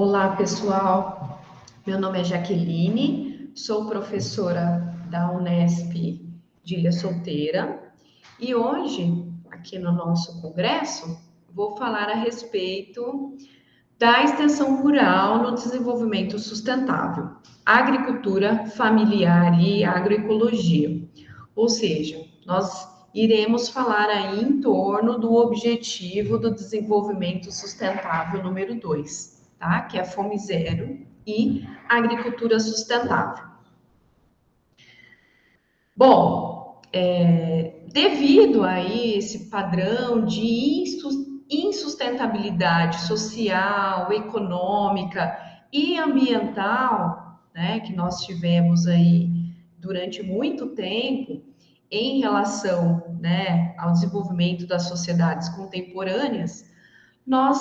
Olá, pessoal. Meu nome é Jaqueline, sou professora da Unesp de Ilha Solteira e hoje, aqui no nosso congresso, vou falar a respeito da extensão rural no desenvolvimento sustentável, agricultura familiar e agroecologia. Ou seja, nós iremos falar aí em torno do objetivo do desenvolvimento sustentável número 2, tá? Que é a Fome Zero e agricultura sustentável. Bom, devido aí esse padrão de insustentabilidade social, econômica e ambiental, né, que nós tivemos aí durante muito tempo em relação, né, ao desenvolvimento das sociedades contemporâneas, nós,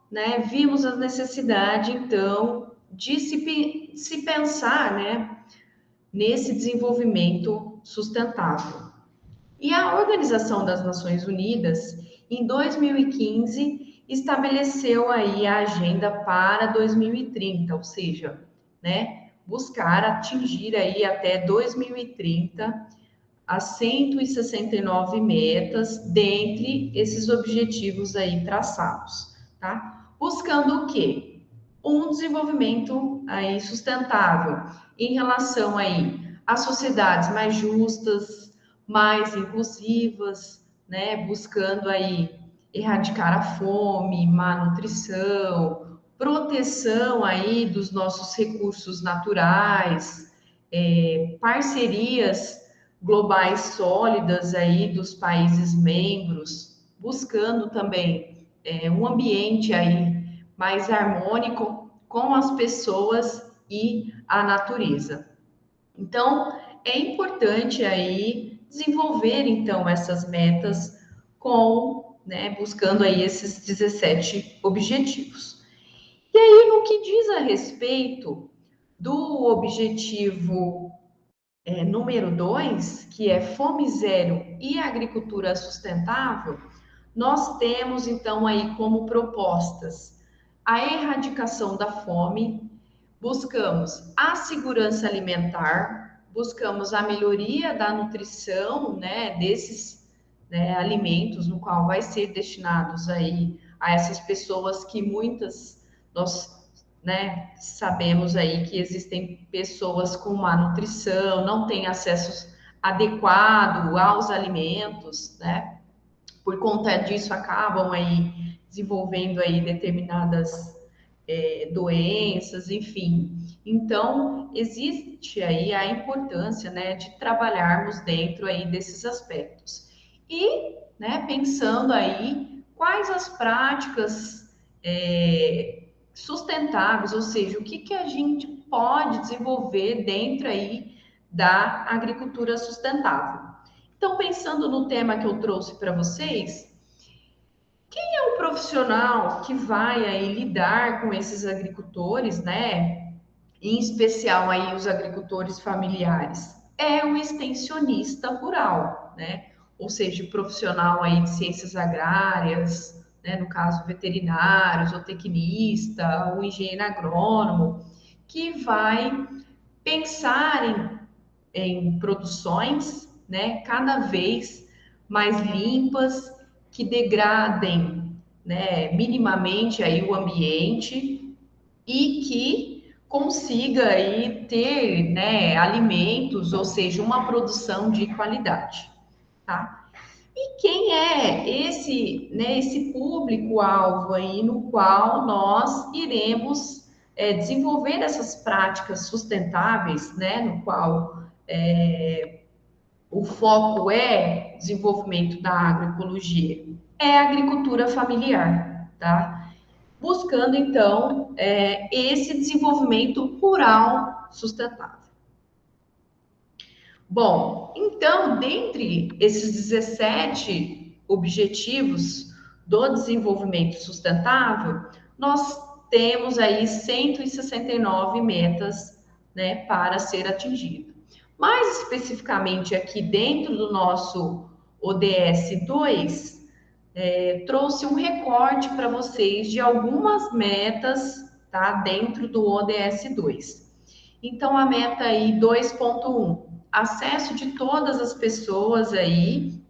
né, vimos a necessidade, então, de se pensar, né, nesse desenvolvimento sustentável. E a Organização das Nações Unidas, em 2015, estabeleceu aí a agenda para 2030, ou seja, né, buscar atingir aí até 2030 as 169 metas dentre esses objetivos aí traçados, tá? Buscando o quê? Um desenvolvimento aí sustentável em relação aí a sociedades mais justas, mais inclusivas, né? Buscando aí erradicar a fome, má nutrição, proteção aí dos nossos recursos naturais, parcerias globais sólidas aí dos países membros, buscando também um ambiente aí mais harmônico com as pessoas e a natureza. Então, é importante aí desenvolver então essas metas com, né, buscando aí esses 17 objetivos. E aí, no que diz a respeito do objetivo número 2, que é Fome Zero e Agricultura Sustentável, nós temos então aí como propostas a erradicação da fome, buscamos a segurança alimentar, buscamos a melhoria da nutrição, né, desses, né, alimentos, no qual vai ser destinados aí a essas pessoas que muitas nós, né, sabemos aí que existem pessoas com má nutrição, não têm acesso adequado aos alimentos, né? Por conta disso acabam aí desenvolvendo aí determinadas doenças, enfim. Então, existe aí a importância, né, de trabalharmos dentro aí desses aspectos. E, né, pensando aí quais as práticas sustentáveis, ou seja, o que que a gente pode desenvolver dentro aí da agricultura sustentável. Então, pensando no tema que eu trouxe para vocês, é um profissional que vai aí lidar com esses agricultores, né? Em especial aí os agricultores familiares. É o extensionista rural, né? Ou seja, o profissional aí de ciências agrárias, né? No caso, veterinário, zootecnista, o engenheiro agrônomo, que vai pensar em produções, né? Cada vez mais limpas, que degradem, né, minimamente aí o ambiente e que consiga aí ter, né, alimentos, ou seja, uma produção de qualidade, tá? E quem é esse, né, esse público-alvo aí no qual nós iremos desenvolver essas práticas sustentáveis, né, no qual o foco é desenvolvimento da agroecologia, é a agricultura familiar, tá? Buscando, então, esse desenvolvimento rural sustentável. Bom, então, dentre esses 17 objetivos do desenvolvimento sustentável, nós temos aí 169 metas, né, para ser atingido. Mais especificamente aqui dentro do nosso ODS 2, trouxe um recorte para vocês de algumas metas, tá? Dentro do ODS 2. Então, a meta aí 2.1, acesso de todas as pessoas aí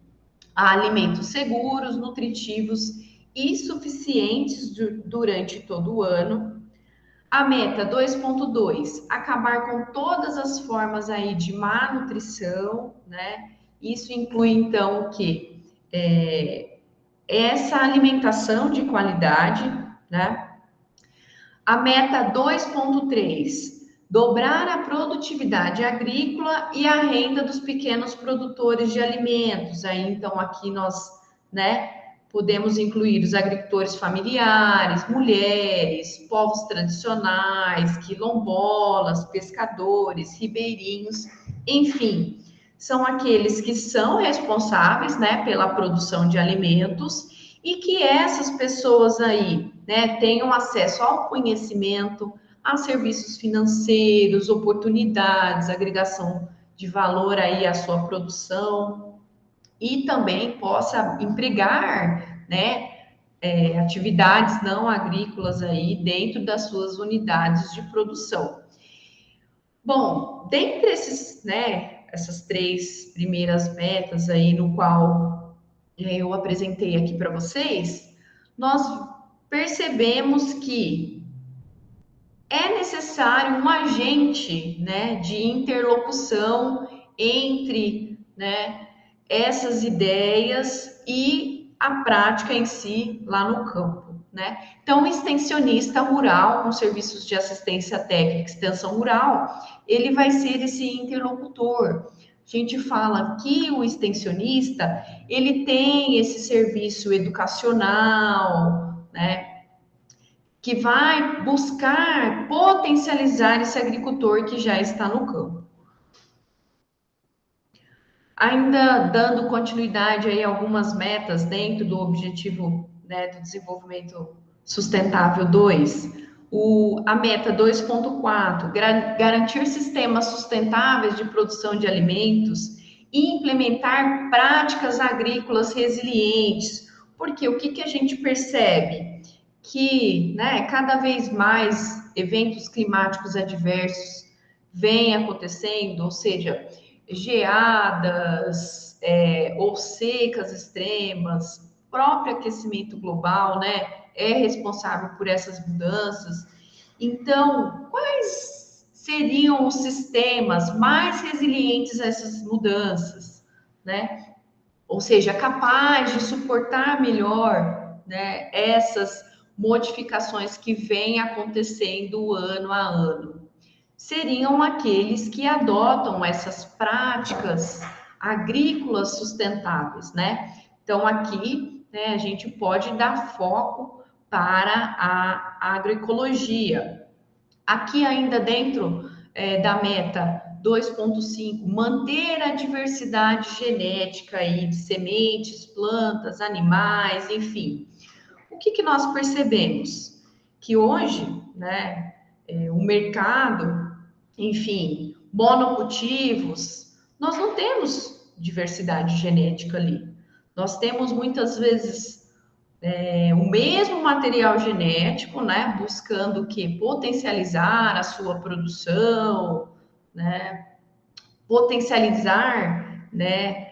a alimentos seguros, nutritivos e suficientes durante todo o ano. A meta 2.2, acabar com todas as formas aí de má nutrição, né? Isso inclui, então, o quê? Essa alimentação de qualidade, né? A meta 2.3, dobrar a produtividade agrícola e a renda dos pequenos produtores de alimentos. Aí, então, aqui nós, né, podemos incluir os agricultores familiares, mulheres, povos tradicionais, quilombolas, pescadores, ribeirinhos, enfim, são aqueles que são responsáveis, né, pela produção de alimentos e que essas pessoas aí, né, tenham acesso ao conhecimento, a serviços financeiros, oportunidades, agregação de valor aí à sua produção e também possa empregar, né, atividades não agrícolas aí dentro das suas unidades de produção. Bom, dentre esses, né, essas 3 primeiras metas aí no qual eu apresentei aqui para vocês, nós percebemos que é necessário um agente, né, de interlocução entre, né, essas ideias e a prática em si lá no campo, né? Então, o extensionista rural com serviços de assistência técnica, extensão rural, ele vai ser esse interlocutor. A gente fala que o extensionista, ele tem esse serviço educacional, né? Que vai buscar potencializar esse agricultor que já está no campo. Ainda dando continuidade aí a algumas metas dentro do objetivo, né, do desenvolvimento sustentável 2, a meta 2.4, garantir sistemas sustentáveis de produção de alimentos e implementar práticas agrícolas resilientes. Porque o que a gente percebe? Que, né, cada vez mais eventos climáticos adversos vêm acontecendo, ou seja, geadas, ou secas extremas, próprio aquecimento global, né, é responsável por essas mudanças. Então, quais seriam os sistemas mais resilientes a essas mudanças, né? Ou seja, capaz de suportar melhor, né, essas modificações que vêm acontecendo ano a ano. Seriam aqueles que adotam essas práticas agrícolas sustentáveis, né? Então, aqui, né, a gente pode dar foco para a agroecologia. Aqui, ainda dentro da meta 2.5, manter a diversidade genética aí de sementes, plantas, animais, enfim. O que nós percebemos? Que hoje, né, o mercado, enfim, monocultivos, nós não temos diversidade genética ali. Nós temos muitas vezes o mesmo material genético, né, buscando o que? Potencializar a sua produção, né, potencializar, né,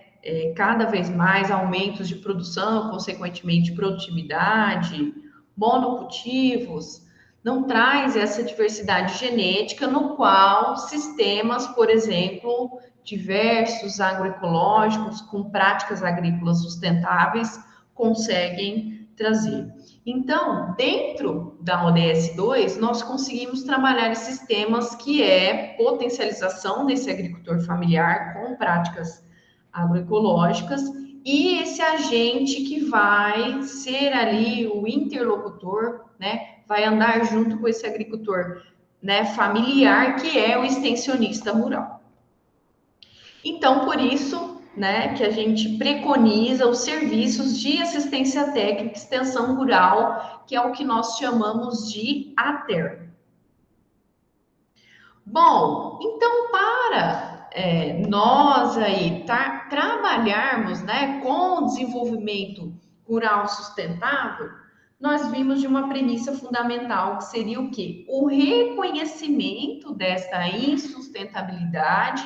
cada vez mais aumentos de produção, consequentemente produtividade, monocultivos, não traz essa diversidade genética no qual sistemas, por exemplo, diversos agroecológicos com práticas agrícolas sustentáveis conseguem trazer. Então, dentro da ODS 2, nós conseguimos trabalhar esses temas que é potencialização desse agricultor familiar com práticas agroecológicas e esse agente que vai ser ali o interlocutor, né? Vai andar junto com esse agricultor, né, familiar, que é o extensionista rural. Então, por isso, né, que a gente preconiza os serviços de assistência técnica e extensão rural, que é o que nós chamamos de ATER. Bom, então para nós aí trabalharmos, né, com o desenvolvimento rural sustentável, nós vimos de uma premissa fundamental, que seria o quê? O reconhecimento desta insustentabilidade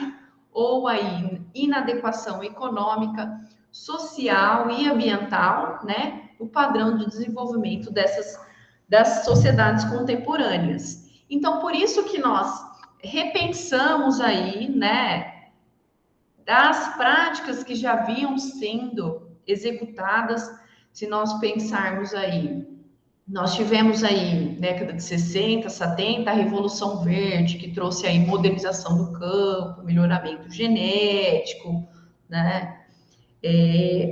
ou aí inadequação econômica, social e ambiental, né? O padrão de desenvolvimento das sociedades contemporâneas. Então, por isso que nós repensamos aí, né, das práticas que já vinham sendo executadas. Se nós pensarmos aí, nós tivemos aí, década de 60, 70, a Revolução Verde, que trouxe aí modernização do campo, melhoramento genético, né?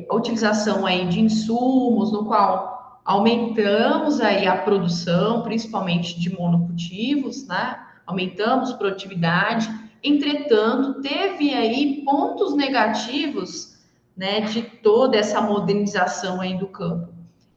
A utilização aí de insumos, no qual aumentamos aí a produção, principalmente de monocultivos, né? Aumentamos produtividade. Entretanto, teve aí pontos negativos, né, de toda essa modernização aí do campo.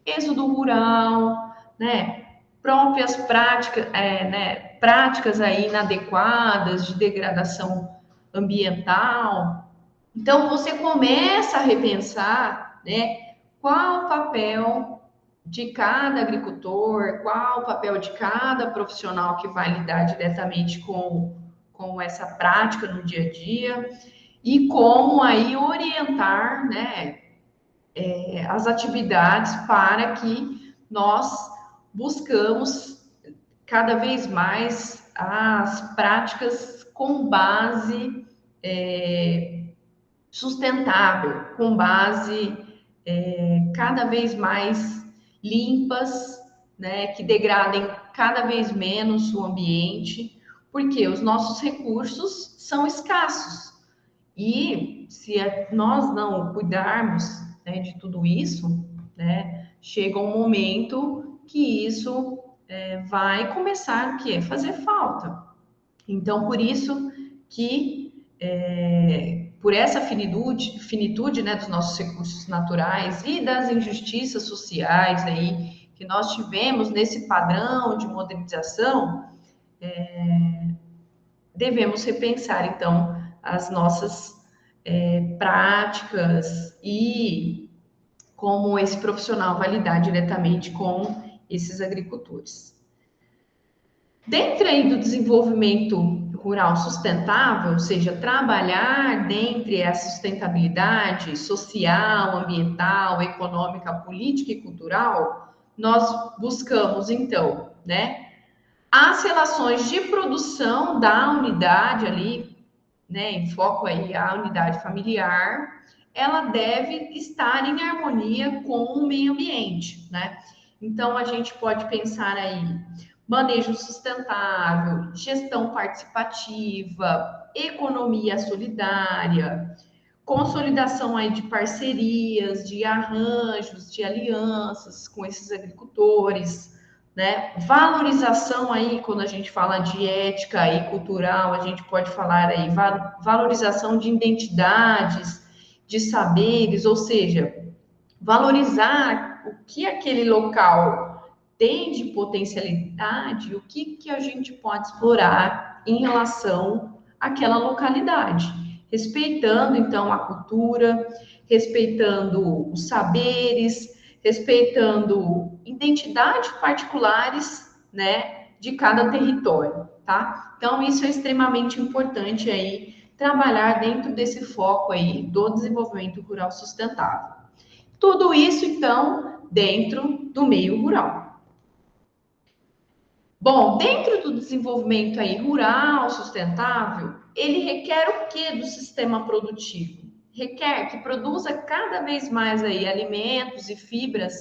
Êxodo rural, né? Próprias práticas, né? Práticas aí inadequadas de degradação ambiental. Então, você começa a repensar, né, qual o papel de cada agricultor, qual o papel de cada profissional que vai lidar diretamente com essa prática no dia a dia e como aí orientar, né, as atividades para que nós buscamos cada vez mais as práticas com base sustentável, com base cada vez mais limpas, né, que degradem cada vez menos o ambiente, porque os nossos recursos são escassos. E se nós não cuidarmos, né, de tudo isso, né, chega um momento que isso vai começar a fazer falta. Então, por isso que por essa finitude, né, dos nossos recursos naturais e das injustiças sociais aí que nós tivemos nesse padrão de modernização, devemos repensar, então, as nossas práticas e como esse profissional vai lidar diretamente com esses agricultores. Dentro aí do desenvolvimento rural sustentável, ou seja, trabalhar dentre a sustentabilidade social, ambiental, econômica, política e cultural, nós buscamos, então, né, as relações de produção da unidade ali, né, em foco aí a unidade familiar, ela deve estar em harmonia com o meio ambiente, né? Então, a gente pode pensar aí manejo sustentável, gestão participativa, economia solidária, consolidação aí de parcerias, de arranjos, de alianças com esses agricultores, né? Valorização aí, quando a gente fala de ética e cultural, a gente pode falar aí valorização de identidades, de saberes, ou seja, valorizar o que aquele local tem de potencialidade, o que a gente pode explorar em relação àquela localidade, respeitando então a cultura, respeitando os saberes, respeitando identidades particulares, né, de cada território, tá? Então isso é extremamente importante aí trabalhar dentro desse foco aí do desenvolvimento rural sustentável. Tudo isso então dentro do meio rural. Bom, dentro do desenvolvimento aí rural sustentável, ele requer o que do sistema produtivo? Requer que produza cada vez mais aí alimentos e fibras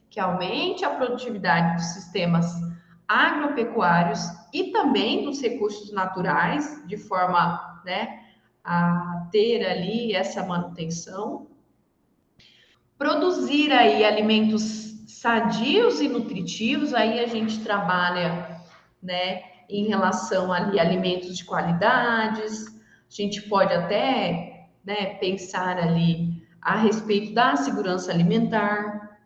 que aumente a produtividade dos sistemas agropecuários e também dos recursos naturais, de forma, né, a ter ali essa manutenção. Produzir aí alimentos sadios e nutritivos, aí a gente trabalha, né, em relação ali a alimentos de qualidades. A gente pode até, né, pensar ali a respeito da segurança alimentar,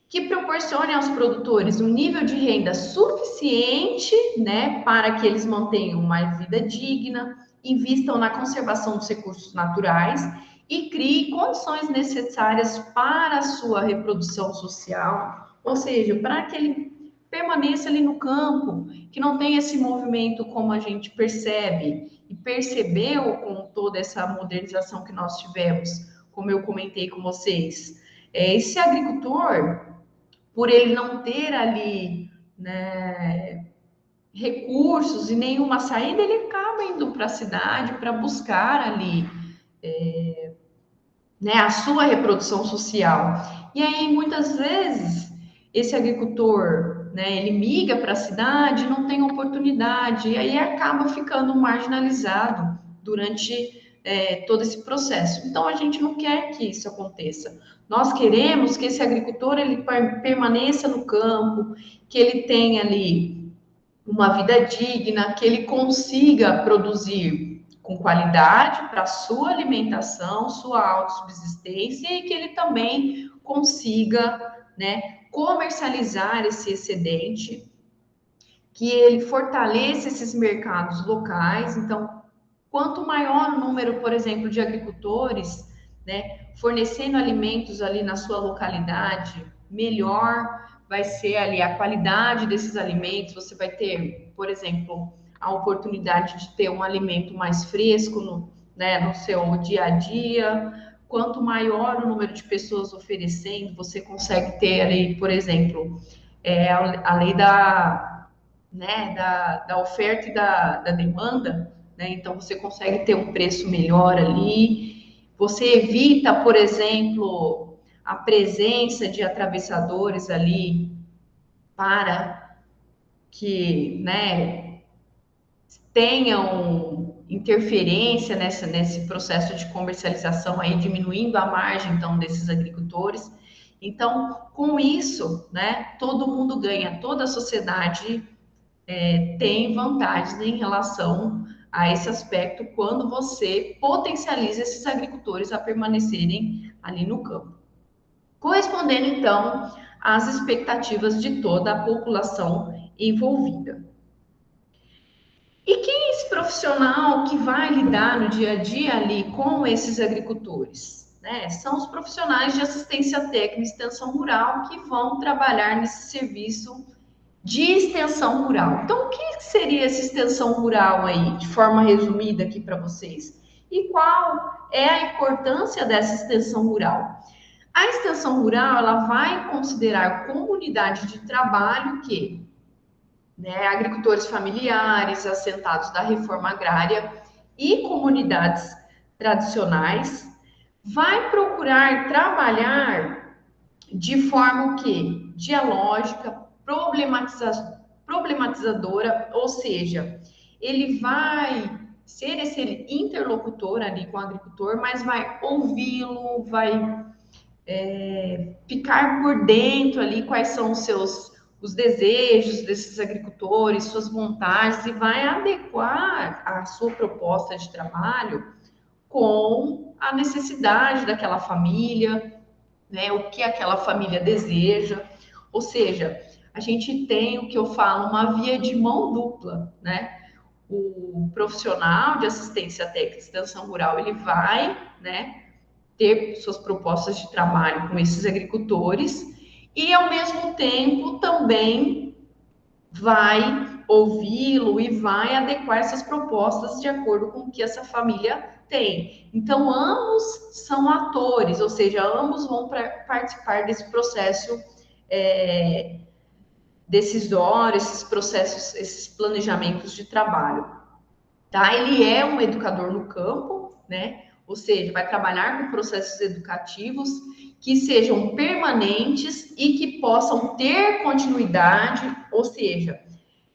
que proporcione aos produtores um nível de renda suficiente, né, para que eles mantenham uma vida digna, invistam na conservação dos recursos naturais e crie condições necessárias para a sua reprodução social Ou seja, para que ele permaneça ali no campo, que não tenha esse movimento como a gente percebe e percebeu com toda essa modernização que nós tivemos, como eu comentei com vocês. Esse agricultor, por ele não ter ali, né, recursos e nenhuma saída, ele acaba indo para a cidade para buscar ali, né, a sua reprodução social. E aí, muitas vezes, esse agricultor, né, ele migra para a cidade, não tem oportunidade, e aí acaba ficando marginalizado durante todo esse processo. Então, a gente não quer que isso aconteça. Nós queremos que esse agricultor ele permaneça no campo, que ele tenha ali uma vida digna, que ele consiga produzir com qualidade para sua alimentação, sua autossubsistência e que ele também consiga, né, comercializar esse excedente, que ele fortaleça esses mercados locais. Então, quanto maior o número, por exemplo, de agricultores, né, fornecendo alimentos ali na sua localidade, melhor vai ser ali a qualidade desses alimentos. Você vai ter, por exemplo, a oportunidade de ter um alimento mais fresco né, no seu dia a dia. Quanto maior o número de pessoas oferecendo, você consegue ter ali, por exemplo, a lei né, da oferta e da demanda, né? Então você consegue ter um preço melhor ali. Você evita, por exemplo, a presença de atravessadores ali para que, né, tenham interferência nesse processo de comercialização aí, diminuindo a margem, então, desses agricultores. Então, com isso, né, todo mundo ganha, toda a sociedade tem vantagens em relação a esse aspecto quando você potencializa esses agricultores a permanecerem ali no campo. Correspondendo, então, às expectativas de toda a população envolvida. E quem é esse profissional que vai lidar no dia a dia ali com esses agricultores? Né? São os profissionais de assistência técnica e extensão rural que vão trabalhar nesse serviço de extensão rural. Então, o que seria essa extensão rural aí, de forma resumida aqui para vocês? E qual é a importância dessa extensão rural? A extensão rural, ela vai considerar comunidade de trabalho que, né, agricultores familiares, assentados da reforma agrária e comunidades tradicionais, vai procurar trabalhar de forma o quê? Dialógica, problematizadora, ou seja, ele vai ser esse interlocutor ali com o agricultor, mas vai ouvi-lo, vai ficar por dentro ali quais são os desejos desses agricultores, suas vontades, e vai adequar a sua proposta de trabalho com a necessidade daquela família, né, o que aquela família deseja. Ou seja, a gente tem o que eu falo, uma via de mão dupla, né? O profissional de assistência técnica e extensão rural, ele vai, né, ter suas propostas de trabalho com esses agricultores e, ao mesmo tempo, também vai ouvi-lo e vai adequar essas propostas de acordo com o que essa família tem. Então, ambos são atores, ou seja, ambos vão participar desse processo decisório, esses processos, esses planejamentos de trabalho. Tá? Ele é um educador no campo, né? Ou seja, vai trabalhar com processos educativos que sejam permanentes e que possam ter continuidade, ou seja,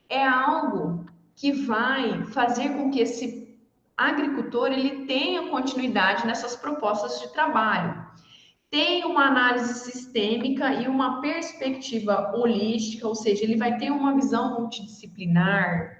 é algo que vai fazer com que esse agricultor ele tenha continuidade nessas propostas de trabalho. Tem uma análise sistêmica e uma perspectiva holística, ou seja, ele vai ter uma visão multidisciplinar,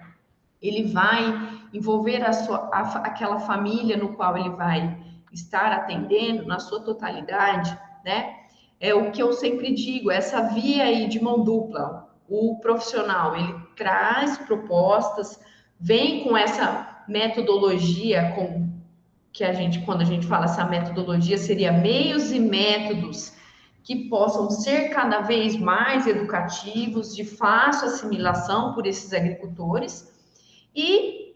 ele vai envolver aquela família no qual ele vai estar atendendo na sua totalidade, né? É o que eu sempre digo, essa via aí de mão dupla. O profissional, ele traz propostas, vem com essa metodologia que a gente, quando a gente fala essa metodologia, seria meios e métodos que possam ser cada vez mais educativos, de fácil assimilação por esses agricultores, e,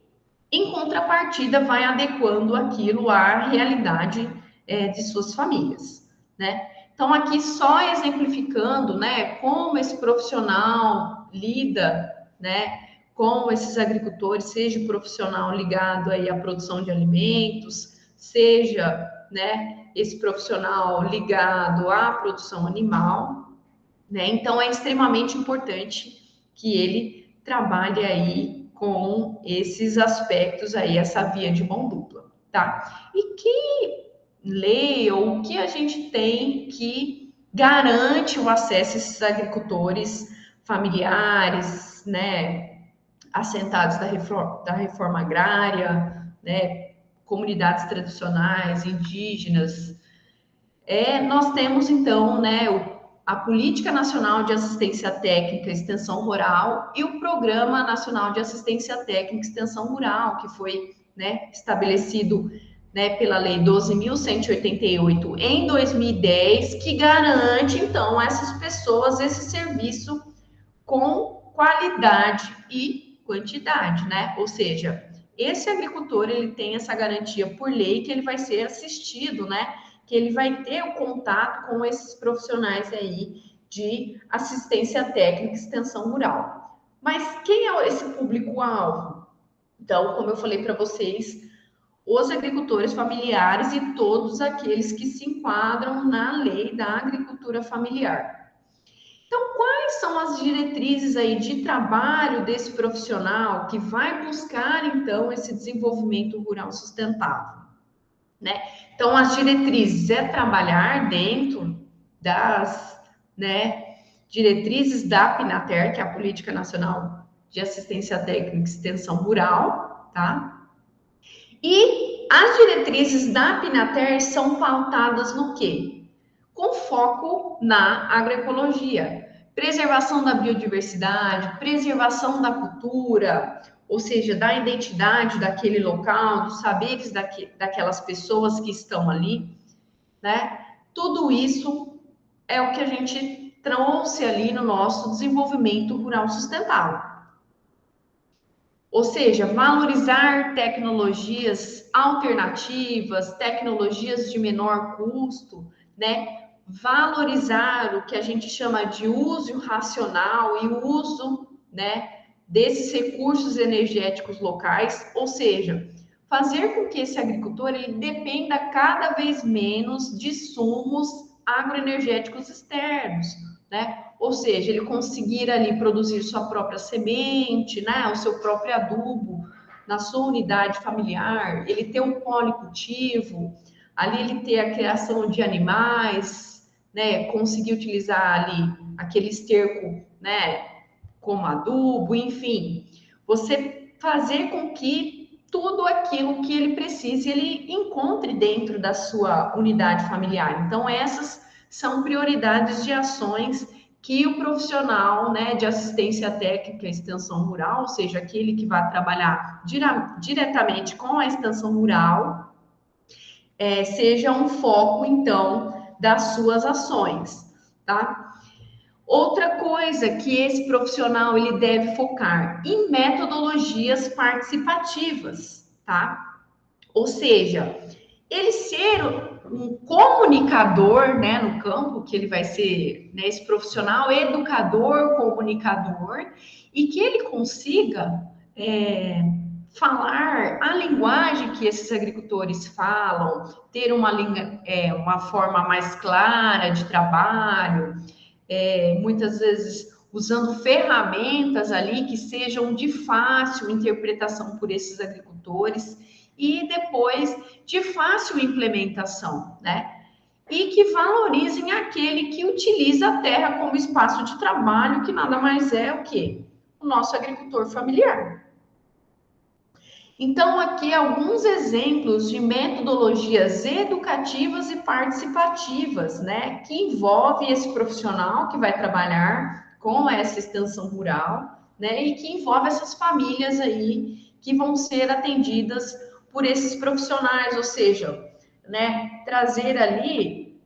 em contrapartida, vai adequando aquilo à realidade de suas famílias, né? Então, aqui só exemplificando, né, como esse profissional lida, né, com esses agricultores, seja profissional ligado aí à produção de alimentos, seja, né, esse profissional ligado à produção animal, né? Então, é extremamente importante que ele trabalhe aí com esses aspectos aí, essa via de mão dupla, tá? E que lei ou o que a gente tem que garante o acesso a esses agricultores familiares, né, assentados da reforma agrária, né, comunidades tradicionais, indígenas. Nós temos, então, né, a Política Nacional de Assistência Técnica e Extensão Rural e o Programa Nacional de Assistência Técnica e Extensão Rural, que foi, né, estabelecido, né, pela Lei 12.188 em 2010, que garante, então, a essas pessoas esse serviço com qualidade e quantidade, né? Ou seja, esse agricultor, ele tem essa garantia por lei que ele vai ser assistido, né? Que ele vai ter o contato com esses profissionais aí de assistência técnica e extensão rural. Mas quem é esse público-alvo? Então, como eu falei para vocês, os agricultores familiares e todos aqueles que se enquadram na lei da agricultura familiar. Então, quais são as diretrizes aí de trabalho desse profissional que vai buscar, então, esse desenvolvimento rural sustentável, né? Então, as diretrizes é trabalhar dentro das, né, diretrizes da PNATER, que é a Política Nacional de Assistência Técnica e Extensão Rural, tá? E as diretrizes da PNATER são pautadas no quê? Com foco na agroecologia, preservação da biodiversidade, preservação da cultura, ou seja, da identidade daquele local, dos saberes daquelas pessoas que estão ali, né? Tudo isso é o que a gente trouxe ali no nosso desenvolvimento rural sustentável. Ou seja, valorizar tecnologias alternativas, tecnologias de menor custo, né? Valorizar o que a gente chama de uso racional e o uso, né, desses recursos energéticos locais, ou seja, fazer com que esse agricultor ele dependa cada vez menos de insumos agroenergéticos externos, né? Ou seja, ele conseguir ali produzir sua própria semente, né, o seu próprio adubo na sua unidade familiar, ele ter um policultivo, ali ele ter a criação de animais, né, conseguir utilizar ali aquele esterco, né, como adubo, enfim, você fazer com que tudo aquilo que ele precise, ele encontre dentro da sua unidade familiar. Então, essas são prioridades de ações que o profissional, né, de assistência técnica e extensão rural, ou seja, aquele que vai trabalhar diretamente com a extensão rural, seja um foco, então, das suas ações, tá? Outra coisa que esse profissional ele deve focar em metodologias participativas, tá? Ou seja, ele ser um comunicador, né, no campo, que ele vai ser, né, esse profissional educador, comunicador, e que ele consiga falar a linguagem que esses agricultores falam, ter uma forma mais clara de trabalho, muitas vezes usando ferramentas ali que sejam de fácil interpretação por esses agricultores e depois de fácil implementação, né? E que valorizem aquele que utiliza a terra como espaço de trabalho, que nada mais é o que? O nosso agricultor familiar. Então, aqui alguns exemplos de metodologias educativas e participativas, né, que envolve esse profissional que vai trabalhar com essa extensão rural, né, e que envolve essas famílias aí que vão ser atendidas por esses profissionais, ou seja, né, trazer ali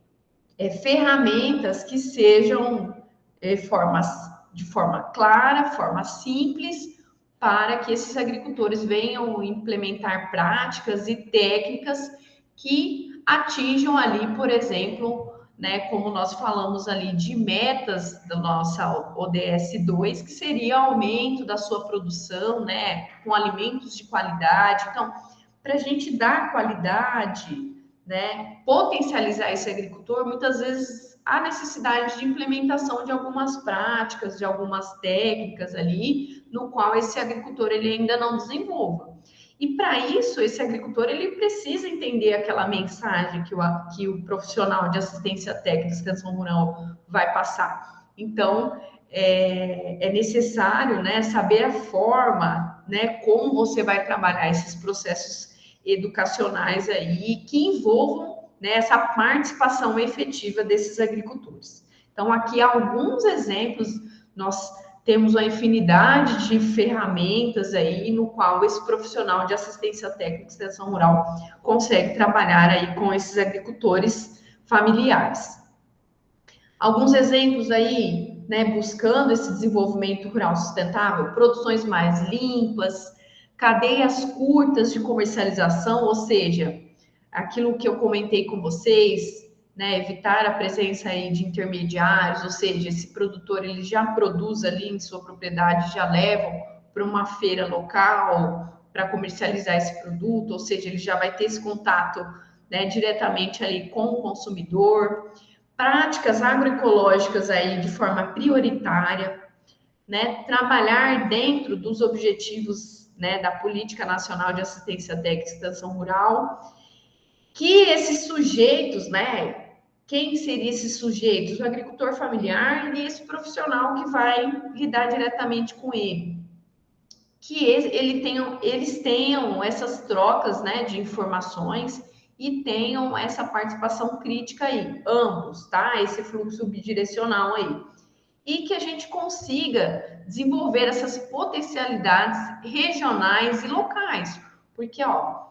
ferramentas que sejam de forma clara, forma simples, para que esses agricultores venham implementar práticas e técnicas que atinjam ali, por exemplo, né, como nós falamos ali de metas da nossa ODS 2, que seria o aumento da sua produção, né, com alimentos de qualidade. Então, para a gente dar qualidade, né, potencializar esse agricultor, muitas vezes há necessidade de implementação de algumas práticas, de algumas técnicas ali, no qual esse agricultor ele ainda não desenvolva. E para isso, esse agricultor ele precisa entender aquela mensagem que o profissional de assistência técnica, extensão rural vai passar. Então, é necessário, né, saber a forma, né, como você vai trabalhar esses processos educacionais aí que envolvam, né, essa participação efetiva desses agricultores. Então, aqui alguns exemplos, nós temos uma infinidade de ferramentas aí no qual esse profissional de assistência técnica e extensão rural consegue trabalhar aí com esses agricultores familiares. Alguns exemplos aí, né, buscando esse desenvolvimento rural sustentável, produções mais limpas, cadeias curtas de comercialização, ou seja, aquilo que eu comentei com vocês, né, evitar a presença aí de intermediários, ou seja, esse produtor ele já produz ali em sua propriedade, já leva para uma feira local para comercializar esse produto, ou seja, ele já vai ter esse contato, né, diretamente ali com o consumidor. Práticas agroecológicas aí de forma prioritária, né, trabalhar dentro dos objetivos, né, da Política Nacional de Assistência Técnica e Extensão Rural, que esses sujeitos, né, quem seriam esses sujeitos? O agricultor familiar e esse profissional que vai lidar diretamente com ele. Que eles tenham essas trocas, né, de informações e tenham essa participação crítica aí, ambos, tá? Esse fluxo bidirecional aí. E que a gente consiga desenvolver essas potencialidades regionais e locais. Porque, ó,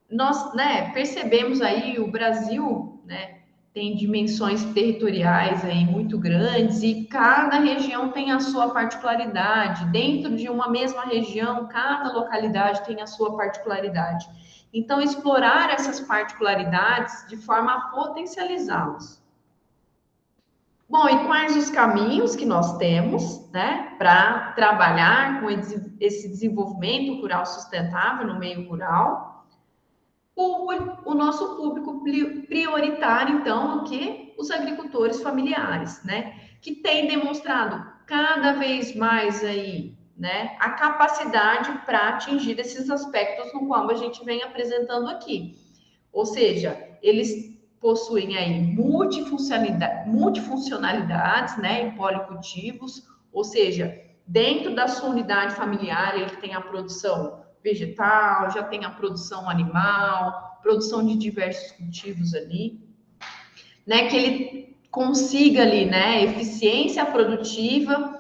nós, né, percebemos aí o Brasil, né, tem dimensões territoriais aí muito grandes e cada região tem a sua particularidade. Dentro de uma mesma região, cada localidade tem a sua particularidade. Então, explorar essas particularidades de forma a potencializá-las. Bom, e quais os caminhos que nós temos, né, para trabalhar com esse desenvolvimento rural sustentável no meio rural? O nosso público prioritário, então, o que? Os agricultores familiares, né? Que têm demonstrado cada vez mais aí, né, a capacidade para atingir esses aspectos no qual a gente vem apresentando aqui. Ou seja, eles possuem aí multifuncionalidades, né, em policultivos, ou seja, dentro da sua unidade familiar, ele tem a produção vegetal, já tem a produção animal, produção de diversos cultivos ali, né, que ele consiga ali, né, eficiência produtiva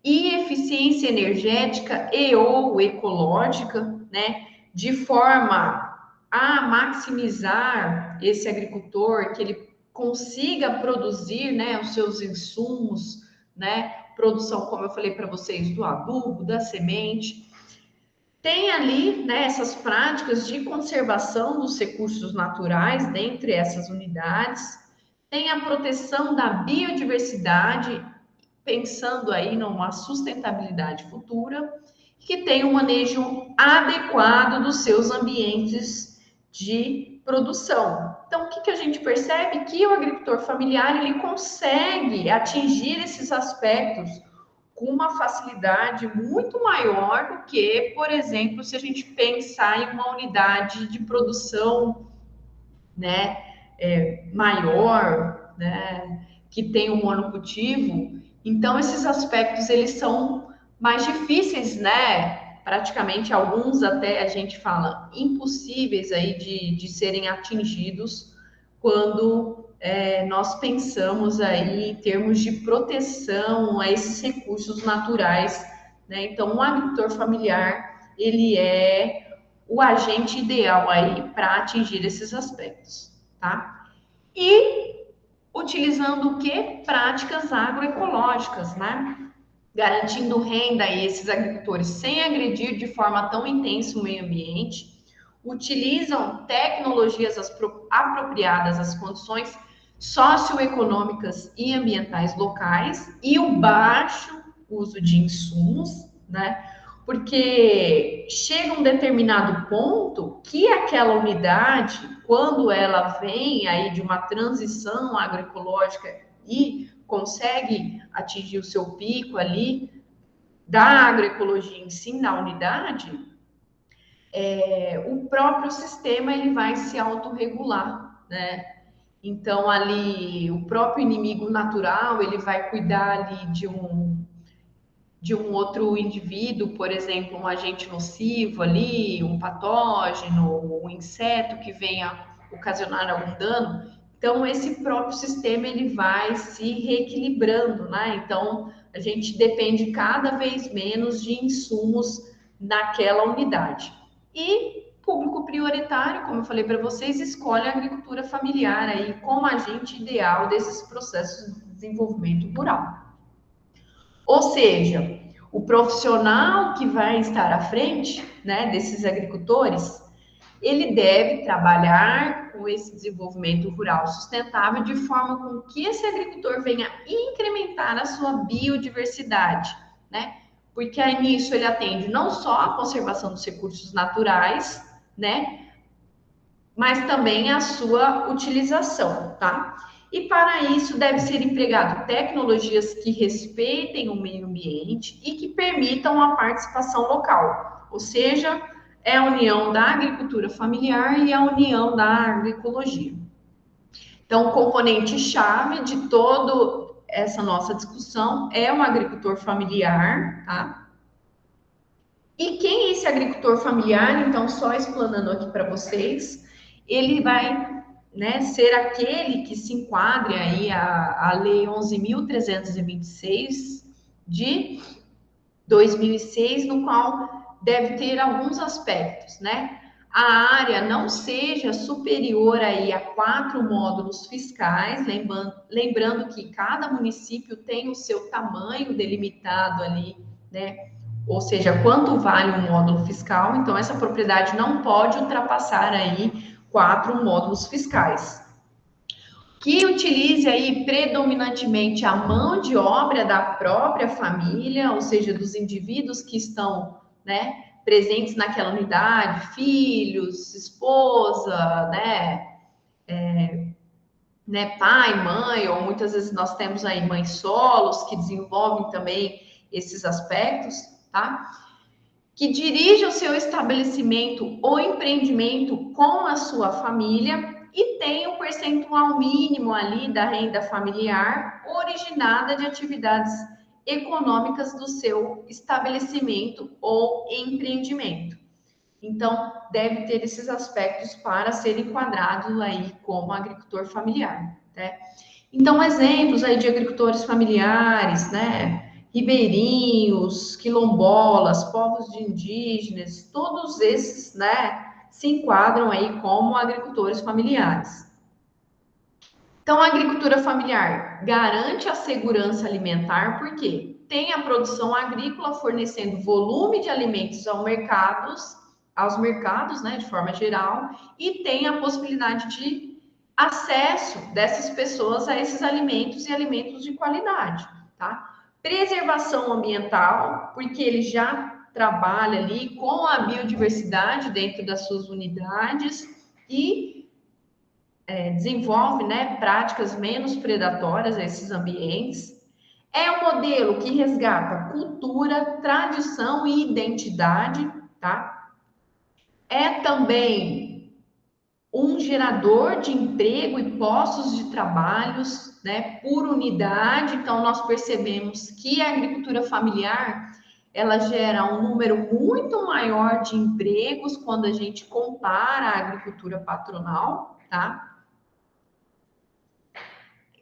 e eficiência energética e ou ecológica, né, de forma a maximizar esse agricultor, que ele consiga produzir, né, os seus insumos, né, produção, como eu falei para vocês, do adubo, da semente. Tem ali, né, essas práticas de conservação dos recursos naturais dentre essas unidades, tem a proteção da biodiversidade, pensando aí numa sustentabilidade futura, que tem um manejo adequado dos seus ambientes de produção. Então, o que a gente percebe? Que o agricultor familiar ele consegue atingir esses aspectos com uma facilidade muito maior do que, por exemplo, se a gente pensar em uma unidade de produção, né, maior, né, que tem um monocultivo. Então, esses aspectos, eles são mais difíceis, né, praticamente alguns até a gente fala impossíveis aí de serem atingidos quando nós pensamos aí em termos de proteção a esses recursos naturais, né? Então, um agricultor familiar, ele é o agente ideal aí para atingir esses aspectos, tá? E utilizando o quê? Práticas agroecológicas, né? Garantindo renda a esses agricultores sem agredir de forma tão intensa o meio ambiente, utilizam tecnologias apropriadas às condições socioeconômicas e ambientais locais e o baixo uso de insumos, né? Porque chega um determinado ponto que aquela unidade, quando ela vem aí de uma transição agroecológica e consegue atingir o seu pico ali da agroecologia em si, na unidade, o próprio sistema ele vai se autorregular, né? Então, ali, o próprio inimigo natural, ele vai cuidar ali de um outro indivíduo, por exemplo, um agente nocivo ali, um patógeno, um inseto que venha ocasionar algum dano. Então, esse próprio sistema, ele vai se reequilibrando, né? Então, a gente depende cada vez menos de insumos naquela unidade. E público prioritário, como eu falei para vocês, escolhe a agricultura familiar aí como agente ideal desses processos de desenvolvimento rural. Ou seja, o profissional que vai estar à frente, né, desses agricultores, ele deve trabalhar com esse desenvolvimento rural sustentável de forma com que esse agricultor venha incrementar a sua biodiversidade, né? Porque aí nisso ele atende não só a conservação dos recursos naturais, né, mas também a sua utilização, tá? E para isso deve ser empregado tecnologias que respeitem o meio ambiente e que permitam a participação local, ou seja, é a união da agricultura familiar e a união da agroecologia. Então, o componente-chave de toda essa nossa discussão é o agricultor familiar, tá? E quem é esse agricultor familiar? Então, só explanando aqui para vocês, ele vai, né, ser aquele que se enquadre aí a Lei 11.326 de 2006, no qual deve ter alguns aspectos, né? A área não seja superior aí a 4 módulos fiscais, lembrando que cada município tem o seu tamanho delimitado ali, né? Ou seja, quanto vale um módulo fiscal, então essa propriedade não pode ultrapassar aí 4 módulos fiscais. Que utilize aí predominantemente a mão de obra da própria família, ou seja, dos indivíduos que estão, né, presentes naquela unidade, filhos, esposa, né, pai, mãe, ou muitas vezes nós temos aí mães solos que desenvolvem também esses aspectos, tá? Que dirige o seu estabelecimento ou empreendimento com a sua família e tem um percentual mínimo ali da renda familiar originada de atividades econômicas do seu estabelecimento ou empreendimento. Então, deve ter esses aspectos para ser enquadrado aí como agricultor familiar, né? Então, exemplos aí de agricultores familiares, né? Ribeirinhos, quilombolas, povos de indígenas, todos esses, né, se enquadram aí como agricultores familiares. Então, a agricultura familiar garante a segurança alimentar porque tem a produção agrícola fornecendo volume de alimentos aos mercados, né, de forma geral, e tem a possibilidade de acesso dessas pessoas a esses alimentos e alimentos de qualidade, tá? Preservação ambiental, porque ele já trabalha ali com a biodiversidade dentro das suas unidades e desenvolve, né, práticas menos predatórias a esses ambientes. É um modelo que resgata cultura, tradição e identidade, tá? É também um gerador de emprego e postos de trabalhos, né, por unidade. Então, nós percebemos que a agricultura familiar, ela gera um número muito maior de empregos quando a gente compara a agricultura patronal, tá?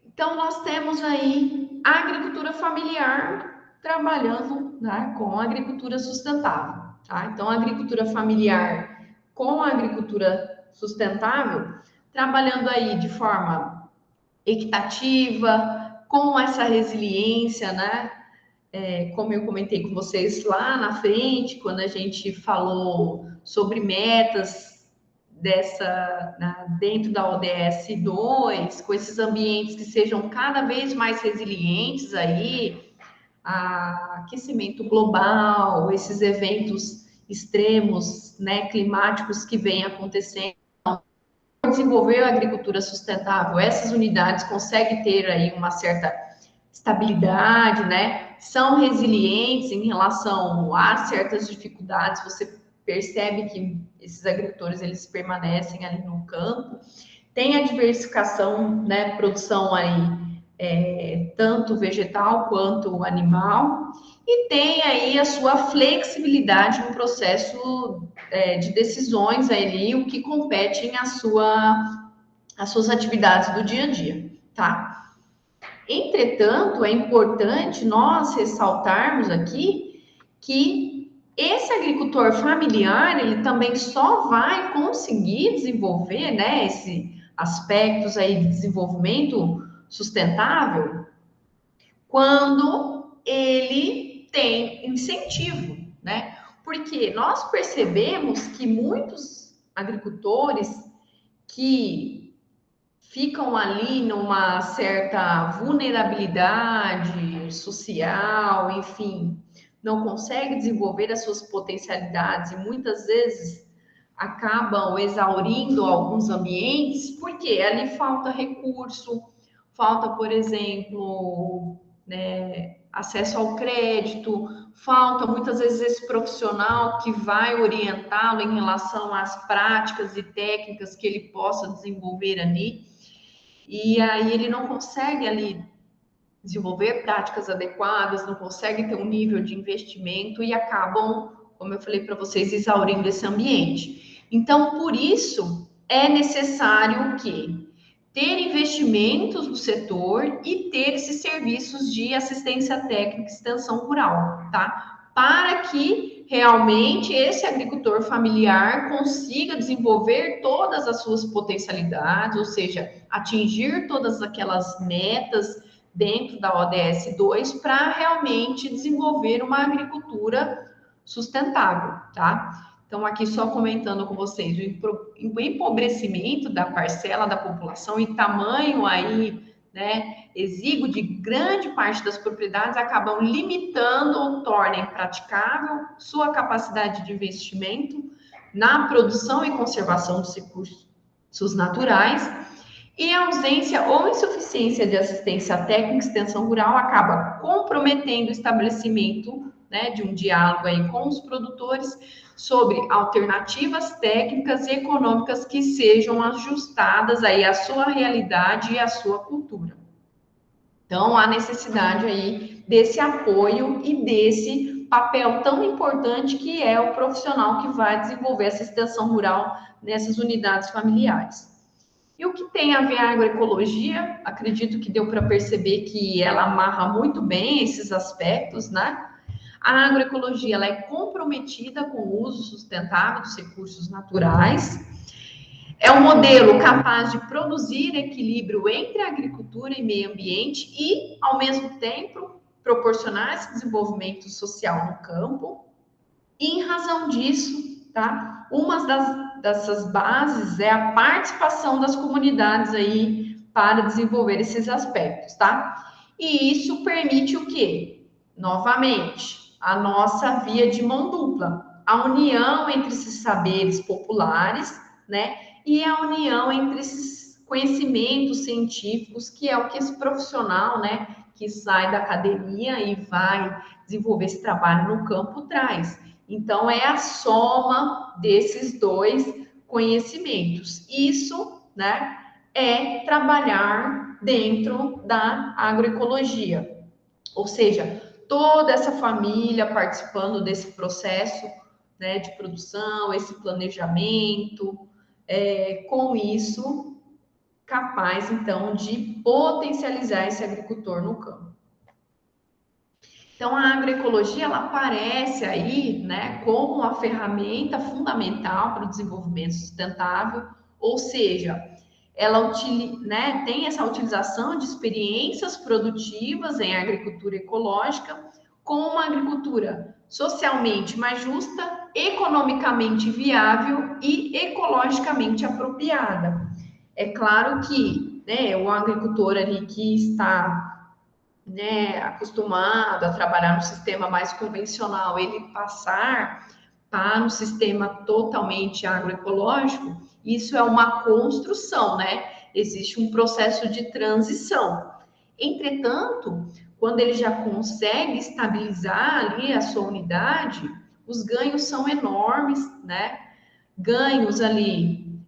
Então, nós temos aí a agricultura familiar trabalhando, né, com a agricultura sustentável, tá? Então, a agricultura familiar com a agricultura sustentável, trabalhando aí de forma equitativa, com essa resiliência, né? Como eu comentei com vocês lá na frente, quando a gente falou sobre metas dentro da ODS 2, com esses ambientes que sejam cada vez mais resilientes aí, aquecimento global, esses eventos extremos, né, climáticos que vêm acontecendo. Desenvolver a agricultura sustentável, essas unidades conseguem ter aí uma certa estabilidade, né? São resilientes em relação a certas dificuldades. Você percebe que esses agricultores eles permanecem ali no campo. Tem a diversificação, né? Produção aí tanto vegetal quanto animal, e tem aí a sua flexibilidade no processo de decisões ali, o que compete às suas atividades do dia a dia, tá? Entretanto, é importante nós ressaltarmos aqui que esse agricultor familiar, ele também só vai conseguir desenvolver, né, esses aspectos aí de desenvolvimento sustentável quando ele tem incentivo, né? Porque nós percebemos que muitos agricultores que ficam ali numa certa vulnerabilidade social, enfim, não conseguem desenvolver as suas potencialidades e muitas vezes acabam exaurindo alguns ambientes, porque ali falta recurso, falta, por exemplo, né, acesso ao crédito, falta muitas vezes esse profissional que vai orientá-lo em relação às práticas e técnicas que ele possa desenvolver ali, e aí ele não consegue ali desenvolver práticas adequadas, não consegue ter um nível de investimento e acabam, como eu falei para vocês, exaurindo esse ambiente. Então, por isso, é necessário que ter investimentos no setor e ter esses serviços de assistência técnica e extensão rural, tá? Para que realmente esse agricultor familiar consiga desenvolver todas as suas potencialidades, ou seja, atingir todas aquelas metas dentro da ODS 2 para realmente desenvolver uma agricultura sustentável, tá? Então, aqui só comentando com vocês, o empobrecimento da parcela da população e tamanho aí, né, exíguo de grande parte das propriedades acabam limitando ou tornem impraticável sua capacidade de investimento na produção e conservação dos recursos naturais, e a ausência ou insuficiência de assistência técnica e extensão rural acaba comprometendo o estabelecimento, né, de um diálogo aí com os produtores sobre alternativas técnicas e econômicas que sejam ajustadas aí à sua realidade e à sua cultura. Então, há necessidade aí desse apoio e desse papel tão importante que é o profissional que vai desenvolver essa extensão rural nessas unidades familiares. E o que tem a ver a agroecologia? Acredito que deu para perceber que ela amarra muito bem esses aspectos, né? A agroecologia ela é comprometida com o uso sustentável dos recursos naturais. É um modelo capaz de produzir equilíbrio entre agricultura e meio ambiente e, ao mesmo tempo, proporcionar esse desenvolvimento social no campo. E, em razão disso, tá? Uma dessas bases é a participação das comunidades aí para desenvolver esses aspectos, tá? E isso permite o quê? Novamente, a nossa via de mão dupla, a união entre esses saberes populares, né? E a união entre esses conhecimentos científicos, que é o que esse profissional, né, que sai da academia e vai desenvolver esse trabalho no campo traz. Então, é a soma desses dois conhecimentos. Isso, né, é trabalhar dentro da agroecologia. Ou seja, toda essa família participando desse processo, né, de produção, esse planejamento, com isso, capaz, então, de potencializar esse agricultor no campo. Então, a agroecologia, ela aparece aí, né, como uma ferramenta fundamental para o desenvolvimento sustentável, ou seja, ela né, tem essa utilização de experiências produtivas em agricultura ecológica com uma agricultura socialmente mais justa, economicamente viável e ecologicamente apropriada. É claro que, né, o agricultor ali que está, né, acostumado a trabalhar no sistema mais convencional, ele passar para um sistema totalmente agroecológico, isso é uma construção, né? Existe um processo de transição. Entretanto, quando ele já consegue estabilizar ali a sua unidade, os ganhos são enormes, né? Ganhos ali,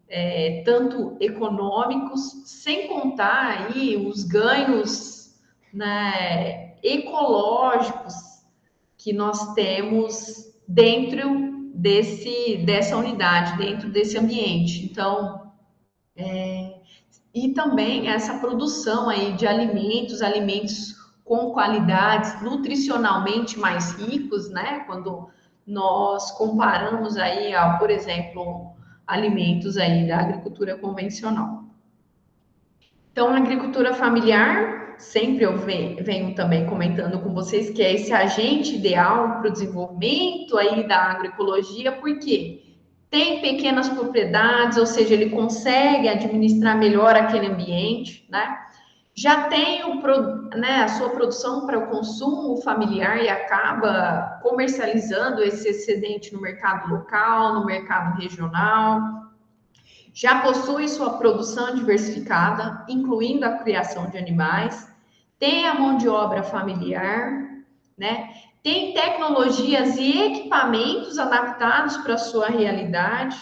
tanto econômicos, sem contar aí os ganhos, né, ecológicos que nós temos dentro dessa unidade, dentro desse ambiente. Então, e também essa produção aí de alimentos com qualidades nutricionalmente mais ricos, né? Quando nós comparamos aí, por exemplo, alimentos aí da agricultura convencional. Então, a agricultura familiar, sempre eu venho também comentando com vocês que é esse agente ideal para o desenvolvimento aí da agroecologia, porque tem pequenas propriedades, ou seja, ele consegue administrar melhor aquele ambiente, né? Já tem né, a sua produção para o consumo familiar e acaba comercializando esse excedente no mercado local, no mercado regional. Já possui sua produção diversificada, incluindo a criação de animais, tem a mão de obra familiar, né? Tem tecnologias e equipamentos adaptados para a sua realidade.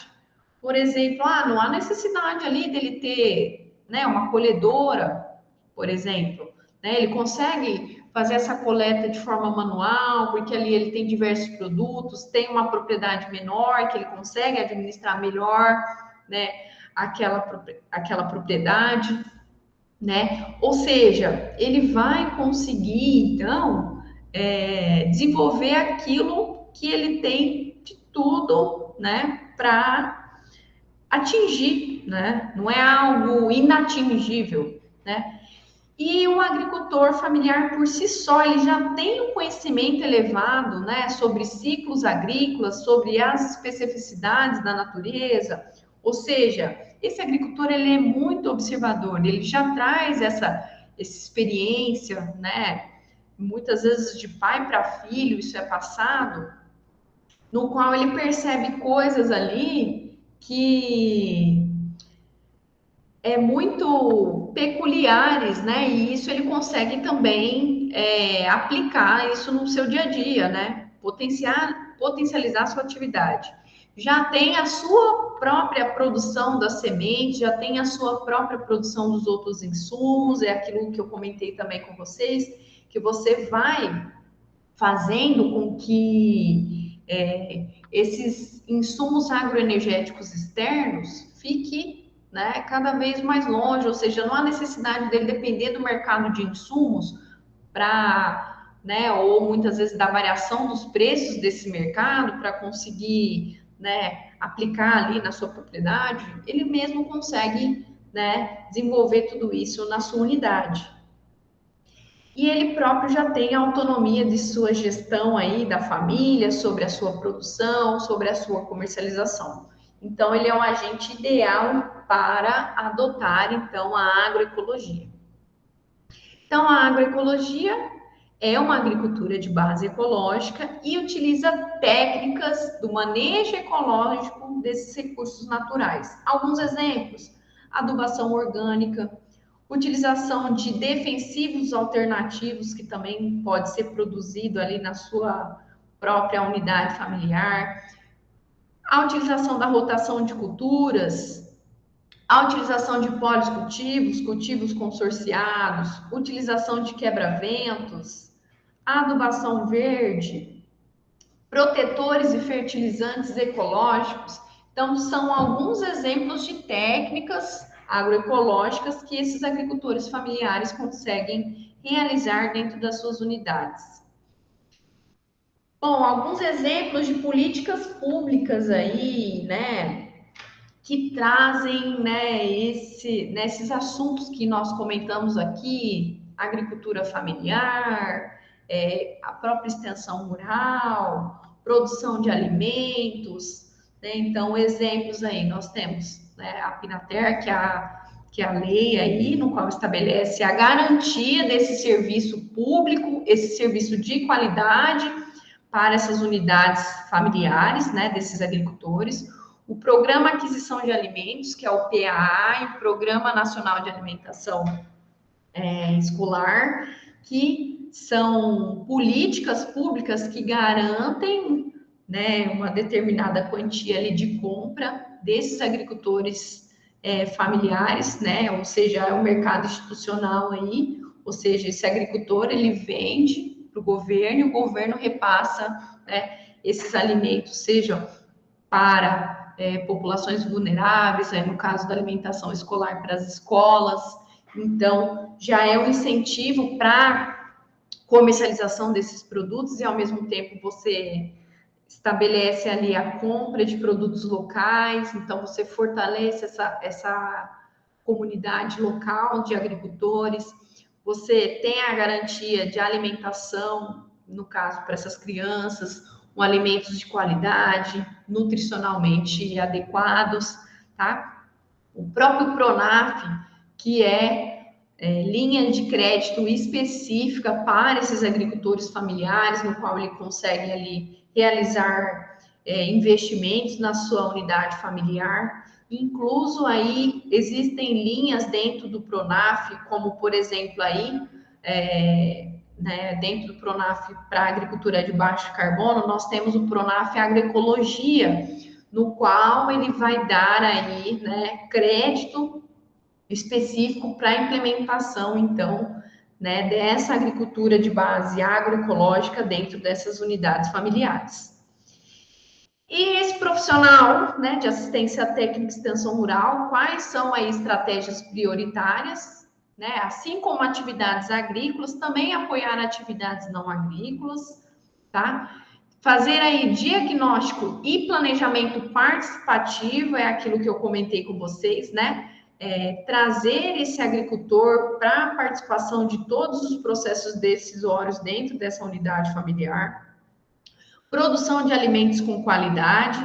Por exemplo, não há necessidade ali dele ter, né, uma colhedora, por exemplo, né? Ele consegue fazer essa coleta de forma manual, porque ali ele tem diversos produtos, tem uma propriedade menor que ele consegue administrar melhor, né, aquela propriedade, né? Ou seja, ele vai conseguir, então, desenvolver aquilo que ele tem de tudo, né, para atingir, né? Não é algo inatingível, né? E o agricultor familiar por si só, ele já tem um conhecimento elevado, né, sobre ciclos agrícolas, sobre as especificidades da natureza. Ou seja, esse agricultor ele é muito observador, ele já traz essa experiência, né, muitas vezes de pai para filho, isso é passado, no qual ele percebe coisas ali que muito peculiares, né? E isso ele consegue também aplicar isso no seu dia a dia, né? Potencializar a sua atividade. Já tem a sua própria produção da semente, já tem a sua própria produção dos outros insumos, é aquilo que eu comentei também com vocês, que você vai fazendo com que esses insumos agroenergéticos externos fiquem, né, cada vez mais longe, ou seja, não há necessidade dele depender do mercado de insumos para, né, ou muitas vezes da variação dos preços desse mercado para conseguir, né, aplicar ali na sua propriedade, ele mesmo consegue, né, desenvolver tudo isso na sua unidade. E ele próprio já tem a autonomia de sua gestão aí da família, sobre a sua produção, sobre a sua comercialização. Então, ele é um agente ideal para adotar, então, a agroecologia. Então, a agroecologia é uma agricultura de base ecológica e utiliza técnicas do manejo ecológico desses recursos naturais. Alguns exemplos: adubação orgânica, utilização de defensivos alternativos, que também pode ser produzido ali na sua própria unidade familiar, a utilização da rotação de culturas, a utilização de policultivos, cultivos consorciados, utilização de quebra-ventos, adubação verde, protetores e fertilizantes ecológicos. Então, são alguns exemplos de técnicas agroecológicas que esses agricultores familiares conseguem realizar dentro das suas unidades. Bom, alguns exemplos de políticas públicas aí, né, que trazem, né, nesses assuntos que nós comentamos aqui, agricultura familiar, a própria extensão rural, produção de alimentos, né? Então, exemplos aí, nós temos, né, a Pinater, que é a lei aí, no qual estabelece a garantia desse serviço público, esse serviço de qualidade para essas unidades familiares, né, desses agricultores. O Programa Aquisição de Alimentos, que é o PAA, e o Programa Nacional de Alimentação Escolar, que são políticas públicas que garantem, né, uma determinada quantia ali de compra desses agricultores familiares, né, ou seja, é o mercado institucional aí, ou seja, esse agricultor ele vende para o governo repassa, né, esses alimentos, sejam para populações vulneráveis, no caso da alimentação escolar para as escolas. Então, já é um incentivo para comercialização desses produtos e, ao mesmo tempo, você estabelece ali a compra de produtos locais, então você fortalece essa comunidade local de agricultores, você tem a garantia de alimentação, no caso, para essas crianças, alimentos de qualidade, nutricionalmente adequados, tá? O próprio Pronaf, que linha de crédito específica para esses agricultores familiares, no qual ele consegue ali realizar investimentos na sua unidade familiar. Incluso aí existem linhas dentro do Pronaf, como por exemplo aí né, dentro do Pronaf para agricultura de baixo carbono, nós temos o Pronaf Agroecologia, no qual ele vai dar aí, né, crédito específico para a implementação, então, né, dessa agricultura de base agroecológica dentro dessas unidades familiares. E esse profissional, né, de assistência técnica e extensão rural, quais são aí estratégias prioritárias, né? Assim como atividades agrícolas, também apoiar atividades não agrícolas, tá? Fazer aí diagnóstico e planejamento participativo, é aquilo que eu comentei com vocês, né? Trazer esse agricultor para a participação de todos os processos decisórios dentro dessa unidade familiar. Produção de alimentos com qualidade,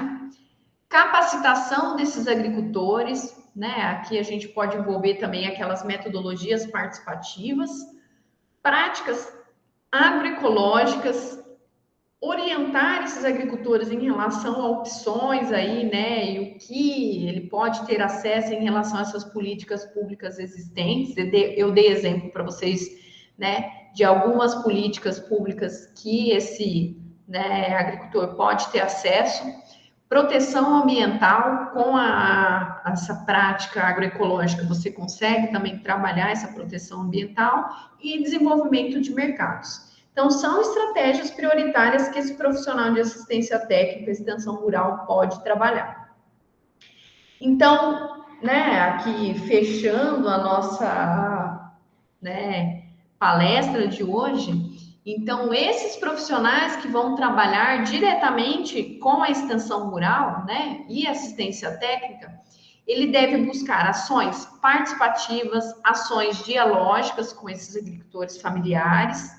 capacitação desses agricultores, né? Aqui a gente pode envolver também aquelas metodologias participativas, práticas agroecológicas, orientar esses agricultores em relação a opções aí, né? E o que ele pode ter acesso em relação a essas políticas públicas existentes. Eu dei exemplo para vocês, né? De algumas políticas públicas que esse, né, agricultor pode ter acesso. Proteção ambiental, com essa prática agroecológica, você consegue também trabalhar essa proteção ambiental e desenvolvimento de mercados. Então, são estratégias prioritárias que esse profissional de assistência técnica e extensão rural pode trabalhar. Então, né, aqui fechando a nossa, né, palestra de hoje, então, esses profissionais que vão trabalhar diretamente com a extensão rural, né, e assistência técnica, ele deve buscar ações participativas, ações dialógicas com esses agricultores familiares,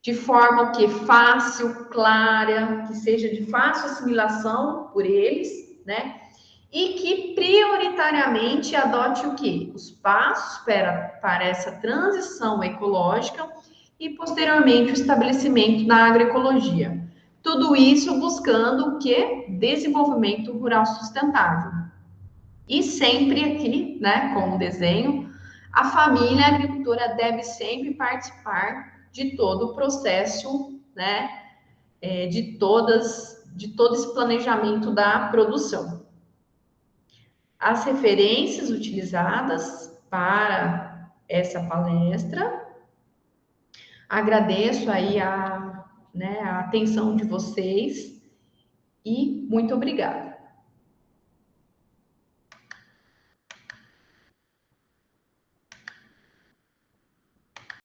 de forma que fácil, clara, que seja de fácil assimilação por eles, né, e que prioritariamente adote o quê? Os passos para essa transição ecológica e, posteriormente, o estabelecimento da agroecologia. Tudo isso buscando o quê? Desenvolvimento rural sustentável. E sempre aqui, né, com o desenho, a família agricultora deve sempre participar de todo o processo, né, de todo esse planejamento da produção. As referências utilizadas para essa palestra. Agradeço aí a atenção de vocês e muito obrigada.